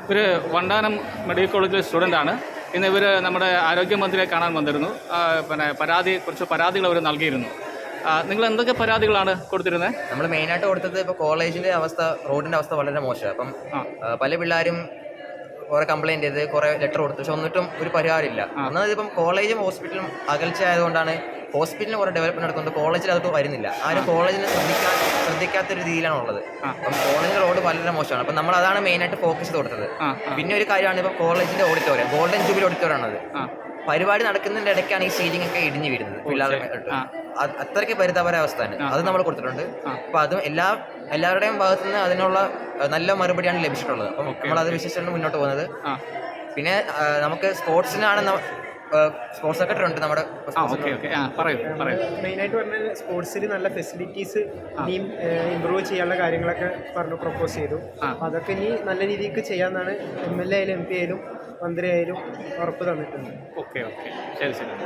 ഇവർ വണ്ടാനം മെഡിക്കൽ കോളേജിലെ സ്റ്റുഡൻ്റാണ്. ഇന്ന് ഇവർ നമ്മുടെ ആരോഗ്യമന്ത്രിയെ കാണാൻ വന്നിരുന്നു. പിന്നെ കുറച്ച് പരാതികൾ അവർ നൽകിയിരുന്നു. നിങ്ങൾ എന്തൊക്കെ പരാതികളാണ് കൊടുത്തിരുന്നത്? നമ്മൾ മെയിനായിട്ട് കൊടുത്തത് ഇപ്പോൾ കോളേജിൻ്റെ അവസ്ഥ, റോഡിൻ്റെ അവസ്ഥ വളരെ മോശമാണ്. അപ്പം പല പിള്ളേരും കുറേ കംപ്ലയിൻറ്റ് ചെയ്ത് കുറേ ലെറ്റർ കൊടുത്തു, പക്ഷെ ഒന്നിട്ടും ഒരു പരിഹാരമില്ല. ഒന്നാമത് ഇപ്പം കോളേജും ഹോസ്പിറ്റലും അകൽച്ച ആയതുകൊണ്ടാണ് ഹോസ്പിറ്റലിന് കുറേ ഡെവലപ്മെൻറ്റ് നടക്കുന്നത്, കോളേജിൽ അതൊക്കെ വരുന്നില്ല. ആരും കോളേജിനെ ശ്രദ്ധിക്കാത്തൊരു രീതിയിലാണുള്ളത്. അപ്പം കോളേജിൻ്റെ റോഡ് വളരെ മോശമാണ്. അപ്പം നമ്മൾ അതാണ് മെയിനായിട്ട് ഫോക്കസ് ചെയ്ത് കൊടുത്തത്. പിന്നെ ഒരു കാര്യമാണ് ഇപ്പോൾ കോളേജിൻ്റെ ഓഡിറ്റോറിയം, ഗോൾഡൻ ജൂബിലി ഓഡിറ്റോറിയമാണത്. പരിപാടി നടക്കുന്നതിൻ്റെ ഇടയ്ക്കാണ് ഈ സീലിംഗ് ഒക്കെ ഇടിഞ്ഞു വീഴുന്നത് പിള്ളേരുടെ. അത്രയ്ക്ക് പരിതാപകര അവസ്ഥയാണ്. അത് നമ്മൾ കൊടുത്തിട്ടുണ്ട്. അപ്പോൾ അതും എല്ലാവരുടെയും ഭാഗത്തു നിന്ന് അതിനുള്ള നല്ല മറുപടിയാണ് ലഭിച്ചിട്ടുള്ളത്. അപ്പം നമ്മളത് വിശ്വസിച്ചാണ് മുന്നോട്ട് പോകുന്നത്. പിന്നെ നമുക്ക് സ്പോർട്സിനാണ് സ്പോർട്സ് സെക്രട്ടറി ഉണ്ട് നമ്മുടെ. മെയിനായിട്ട് പറഞ്ഞാൽ സ്പോർട്സിൽ നല്ല ഫെസിലിറ്റീസ് ഇനിയും ഇമ്പ്രൂവ് ചെയ്യാനുള്ള കാര്യങ്ങളൊക്കെ പ്രപ്പോസ് ചെയ്തു. അപ്പോൾ അതൊക്കെ ഇനി നല്ല രീതിക്ക് ചെയ്യാമെന്നാണ് MLA ആയാലും MP ആയാലും മന്ത്രി ആയാലും ഉറപ്പ് തന്നിട്ടുണ്ട്. ഓക്കെ ശരി.